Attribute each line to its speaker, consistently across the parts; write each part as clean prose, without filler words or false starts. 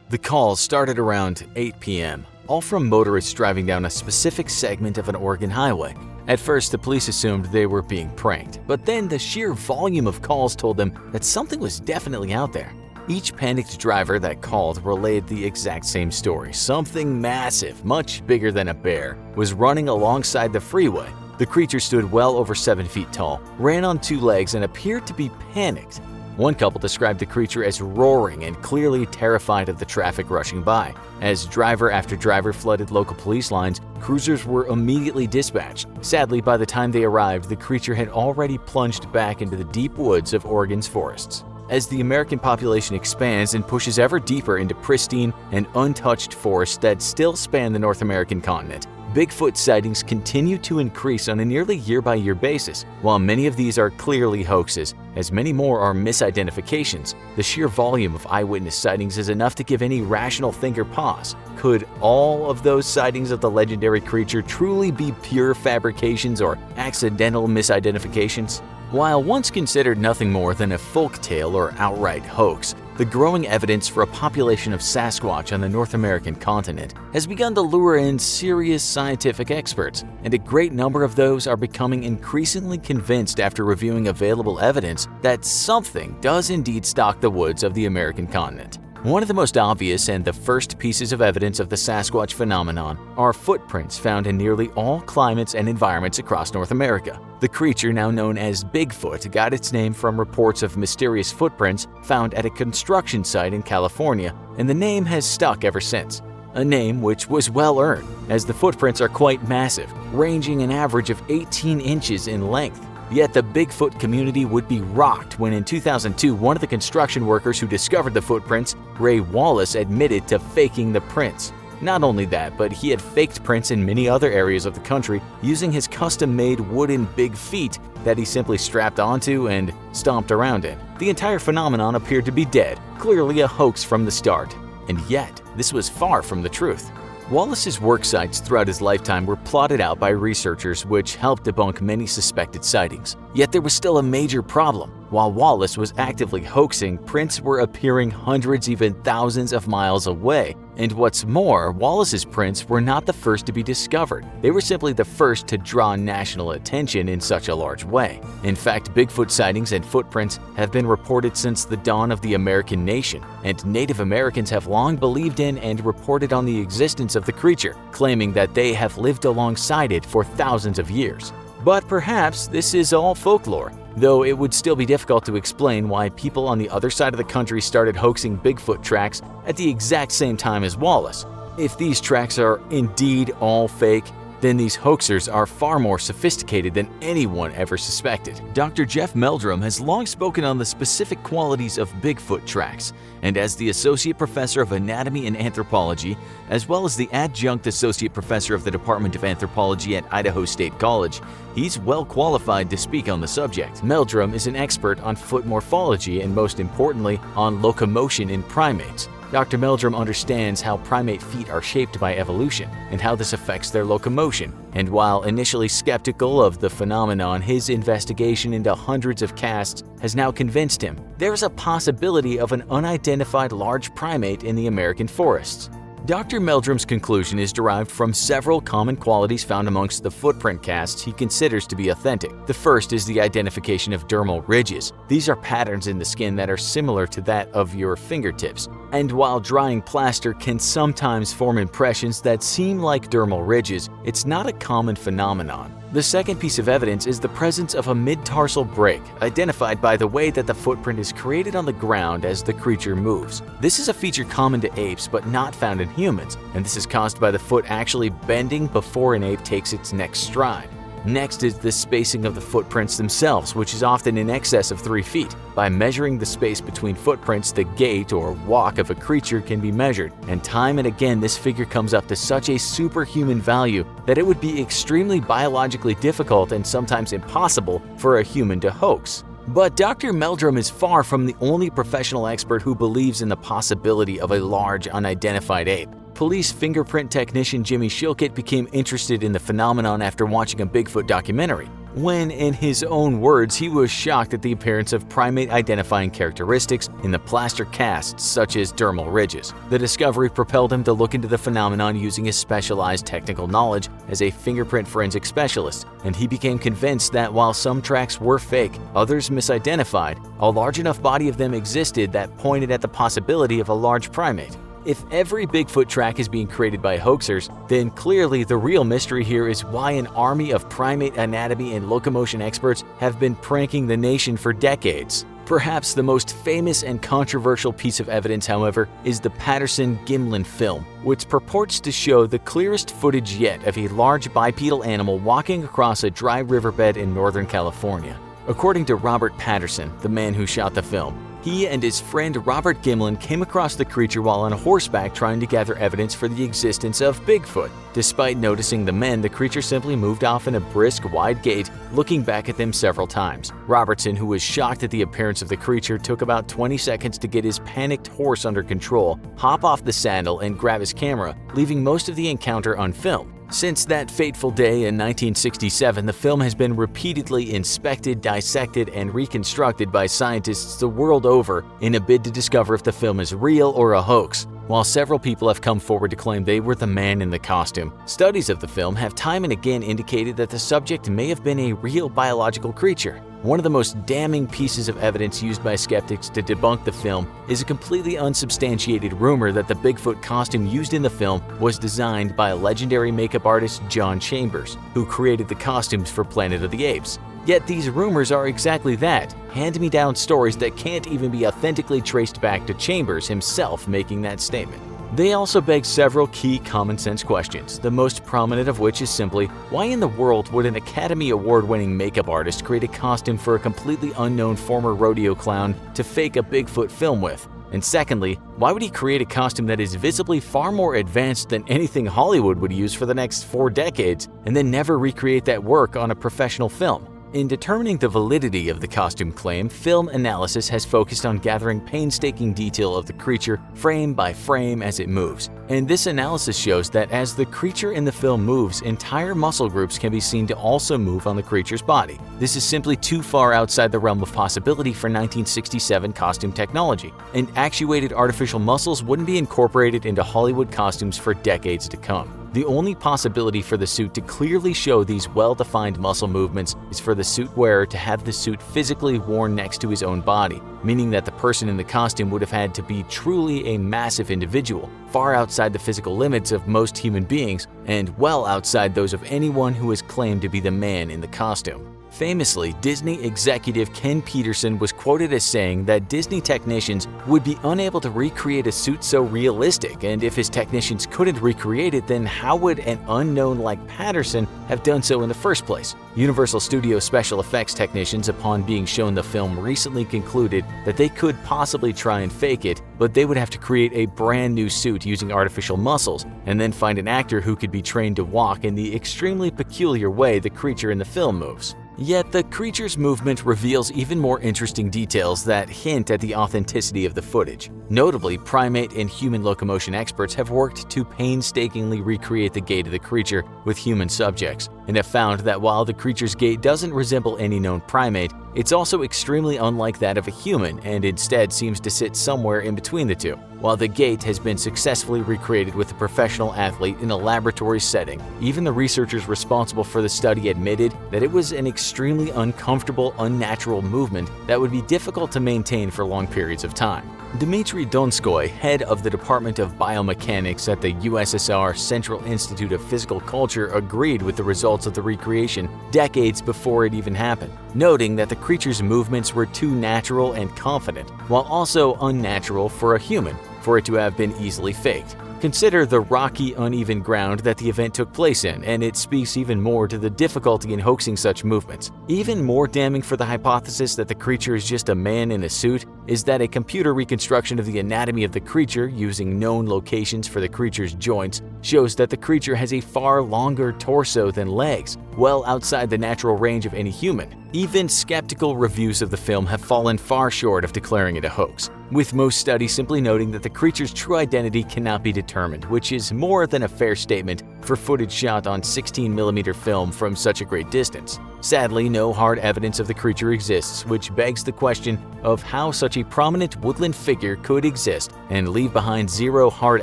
Speaker 1: The calls started around 8 p.m., all from motorists driving down a specific segment of an Oregon highway. At first, the police assumed they were being pranked, but then the sheer volume of calls told them that something was definitely out there. Each panicked driver that called relayed the exact same story. Something massive, much bigger than a bear, was running alongside the freeway. The creature stood well over 7 feet tall, ran on 2 legs, and appeared to be panicked. One couple described the creature as roaring and clearly terrified of the traffic rushing by. As driver after driver flooded local police lines, cruisers were immediately dispatched. Sadly, by the time they arrived, the creature had already plunged back into the deep woods of Oregon's forests. As the American population expands and pushes ever deeper into pristine and untouched forests that still span the North American continent, Bigfoot sightings continue to increase on a nearly year-by-year basis. While many of these are clearly hoaxes, as many more are misidentifications, the sheer volume of eyewitness sightings is enough to give any rational thinker pause. Could all of those sightings of the legendary creature truly be pure fabrications or accidental misidentifications? While once considered nothing more than a folk tale or outright hoax, the growing evidence for a population of Sasquatch on the North American continent has begun to lure in serious scientific experts, and a great number of those are becoming increasingly convinced after reviewing available evidence that something does indeed stalk the woods of the American continent. One of the most obvious and the first pieces of evidence of the Sasquatch phenomenon are footprints found in nearly all climates and environments across North America. The creature, now known as Bigfoot, got its name from reports of mysterious footprints found at a construction site in California, and the name has stuck ever since. A name which was well earned, as the footprints are quite massive, ranging an average of 18 inches in length. Yet the Bigfoot community would be rocked when in 2002 one of the construction workers who discovered the footprints, Ray Wallace, admitted to faking the prints. Not only that, but he had faked prints in many other areas of the country using his custom-made wooden big feet that he simply strapped onto and stomped around in. The entire phenomenon appeared to be dead, clearly a hoax from the start. And yet, this was far from the truth. Wallace's work sites throughout his lifetime were plotted out by researchers, which helped debunk many suspected sightings. Yet there was still a major problem. While Wallace was actively hoaxing, prints were appearing hundreds, even thousands of miles away. And what's more, Wallace's prints were not the first to be discovered. They were simply the first to draw national attention in such a large way. In fact, Bigfoot sightings and footprints have been reported since the dawn of the American nation, and Native Americans have long believed in and reported on the existence of the creature, claiming that they have lived alongside it for thousands of years. But perhaps this is all folklore, though it would still be difficult to explain why people on the other side of the country started hoaxing Bigfoot tracks at the exact same time as Wallace. If these tracks are indeed all fake, then these hoaxers are far more sophisticated than anyone ever suspected. Dr. Jeff Meldrum has long spoken on the specific qualities of Bigfoot tracks, and as the Associate Professor of Anatomy and Anthropology, as well as the Adjunct Associate Professor of the Department of Anthropology at Idaho State College, he's well qualified to speak on the subject. Meldrum is an expert on foot morphology and, most importantly, on locomotion in primates. Dr. Meldrum understands how primate feet are shaped by evolution and how this affects their locomotion. And while initially skeptical of the phenomenon, his investigation into hundreds of casts has now convinced him there's a possibility of an unidentified large primate in the American forests. Dr. Meldrum's conclusion is derived from several common qualities found amongst the footprint casts he considers to be authentic. The first is the identification of dermal ridges. These are patterns in the skin that are similar to that of your fingertips. And while drying plaster can sometimes form impressions that seem like dermal ridges, it's not a common phenomenon. The second piece of evidence is the presence of a mid-tarsal break, identified by the way that the footprint is created on the ground as the creature moves. This is a feature common to apes but not found in humans, and this is caused by the foot actually bending before an ape takes its next stride. Next is the spacing of the footprints themselves, which is often in excess of 3 feet. By measuring the space between footprints, the gait or walk of a creature can be measured, and time and again this figure comes up to such a superhuman value that it would be extremely biologically difficult and sometimes impossible for a human to hoax. But Dr. Meldrum is far from the only professional expert who believes in the possibility of a large unidentified ape. Police fingerprint technician Jimmy Shilkett became interested in the phenomenon after watching a Bigfoot documentary. when, in his own words, he was shocked at the appearance of primate-identifying characteristics in the plaster casts such as dermal ridges. The discovery propelled him to look into the phenomenon using his specialized technical knowledge as a fingerprint forensic specialist, and he became convinced that while some tracks were fake, others misidentified, a large enough body of them existed that pointed at the possibility of a large primate. If every Bigfoot track is being created by hoaxers, then clearly the real mystery here is why an army of primate anatomy and locomotion experts have been pranking the nation for decades. Perhaps the most famous and controversial piece of evidence, however, is the Patterson-Gimlin film, which purports to show the clearest footage yet of a large bipedal animal walking across a dry riverbed in Northern California. According to Robert Patterson, the man who shot the film, he and his friend Robert Gimlin came across the creature while on horseback trying to gather evidence for the existence of Bigfoot. Despite noticing the men, the creature simply moved off in a brisk, wide gait, looking back at them several times. Robertson, who was shocked at the appearance of the creature, took about 20 seconds to get his panicked horse under control, hop off the saddle, and grab his camera, leaving most of the encounter on film. Since that fateful day in 1967, the film has been repeatedly inspected, dissected, and reconstructed by scientists the world over in a bid to discover if the film is real or a hoax. While several people have come forward to claim they were the man in the costume, studies of the film have time and again indicated that the subject may have been a real biological creature. One of the most damning pieces of evidence used by skeptics to debunk the film is a completely unsubstantiated rumor that the Bigfoot costume used in the film was designed by legendary makeup artist John Chambers, who created the costumes for Planet of the Apes. Yet these rumors are exactly that, hand-me-down stories that can't even be authentically traced back to Chambers himself making that statement. They also beg several key common-sense questions, the most prominent of which is simply, why in the world would an Academy Award-winning makeup artist create a costume for a completely unknown former rodeo clown to fake a Bigfoot film with? And secondly, why would he create a costume that is visibly far more advanced than anything Hollywood would use for the next 4 decades, and then never recreate that work on a professional film? In determining the validity of the costume claim, film analysis has focused on gathering painstaking detail of the creature frame by frame as it moves. And this analysis shows that as the creature in the film moves, entire muscle groups can be seen to also move on the creature's body. This is simply too far outside the realm of possibility for 1967 costume technology, and actuated artificial muscles wouldn't be incorporated into Hollywood costumes for decades to come. The only possibility for the suit to clearly show these well-defined muscle movements is for the suit wearer to have the suit physically worn next to his own body, meaning that the person in the costume would have had to be truly a massive individual, far outside the physical limits of most human beings and well outside those of anyone who has claimed to be the man in the costume. Famously, Disney executive Ken Peterson was quoted as saying that Disney technicians would be unable to recreate a suit so realistic, and if his technicians couldn't recreate it, then how would an unknown like Patterson have done so in the first place? Universal Studios special effects technicians, upon being shown the film, recently concluded that they could possibly try and fake it, but they would have to create a brand new suit using artificial muscles, and then find an actor who could be trained to walk in the extremely peculiar way the creature in the film moves. Yet the creature's movement reveals even more interesting details that hint at the authenticity of the footage. Notably, primate and human locomotion experts have worked to painstakingly recreate the gait of the creature with human subjects, and have found that while the creature's gait doesn't resemble any known primate, it's also extremely unlike that of a human and instead seems to sit somewhere in between the two. While the gait has been successfully recreated with a professional athlete in a laboratory setting, even the researchers responsible for the study admitted that it was an extremely uncomfortable, unnatural movement that would be difficult to maintain for long periods of time. Dmitry Donskoy, head of the Department of Biomechanics at the USSR Central Institute of Physical Culture, agreed with the results of the recreation decades before it even happened, noting that the creature's movements were too natural and confident, while also unnatural for a human, for it to have been easily faked. Consider the rocky, uneven ground that the event took place in, and it speaks even more to the difficulty in hoaxing such movements. Even more damning for the hypothesis that the creature is just a man in a suit is that a computer reconstruction of the anatomy of the creature using known locations for the creature's joints shows that the creature has a far longer torso than legs, well outside the natural range of any human. Even skeptical reviews of the film have fallen far short of declaring it a hoax, with most studies simply noting that the creature's true identity cannot be determined, which is more than a fair statement for footage shot on 16mm film from such a great distance. Sadly, no hard evidence of the creature exists, which begs the question of how such a prominent woodland figure could exist and leave behind zero hard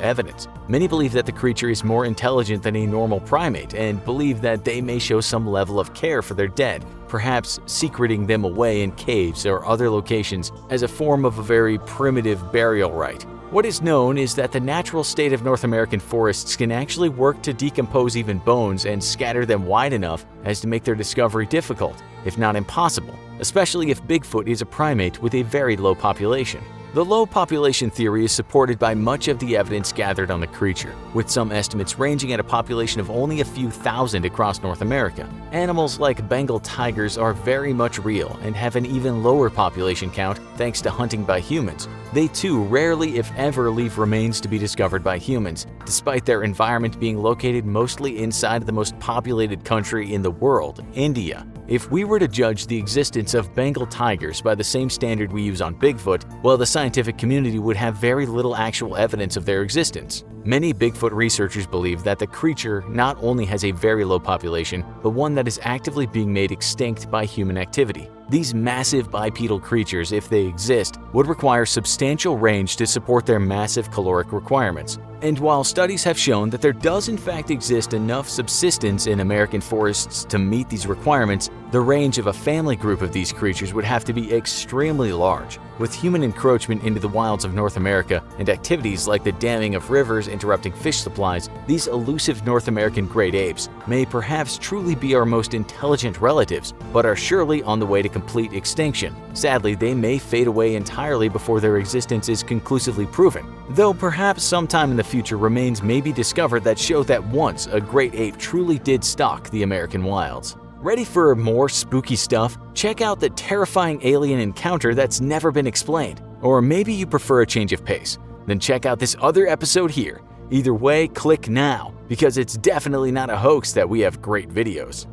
Speaker 1: evidence. Many believe that the creature is more intelligent than a normal primate and believe that they may show some level of care for their dead, perhaps secreting them away in caves or other locations as a form of a very primitive burial rite. What is known is that the natural state of North American forests can actually work to decompose even bones and scatter them wide enough as to make their discovery difficult, if not impossible, especially if Bigfoot is a primate with a very low population. The low population theory is supported by much of the evidence gathered on the creature, with some estimates ranging at a population of only a few thousand across North America. Animals like Bengal tigers are very much real and have an even lower population count thanks to hunting by humans. They too rarely, if ever, leave remains to be discovered by humans, despite their environment being located mostly inside of the most populated country in the world, India. If we were to judge the existence of Bengal tigers by the same standard we use on Bigfoot, well, the scientific community would have very little actual evidence of their existence. Many Bigfoot researchers believe that the creature not only has a very low population, but one that is actively being made extinct by human activity. These massive bipedal creatures, if they exist, would require substantial range to support their massive caloric requirements. And while studies have shown that there does in fact exist enough subsistence in American forests to meet these requirements, the range of a family group of these creatures would have to be extremely large. With human encroachment into the wilds of North America and activities like the damming of rivers interrupting fish supplies, these elusive North American great apes may perhaps truly be our most intelligent relatives, but are surely on the way to complete extinction. Sadly, they may fade away entirely before their existence is conclusively proven, though perhaps sometime in the future remains may be discovered that show that once a great ape truly did stalk the American wilds. Ready for more spooky stuff? Check out the terrifying alien encounter that's never been explained. Or maybe you prefer a change of pace? Then check out this other episode here. Either way, click now, because it's definitely not a hoax that we have great videos.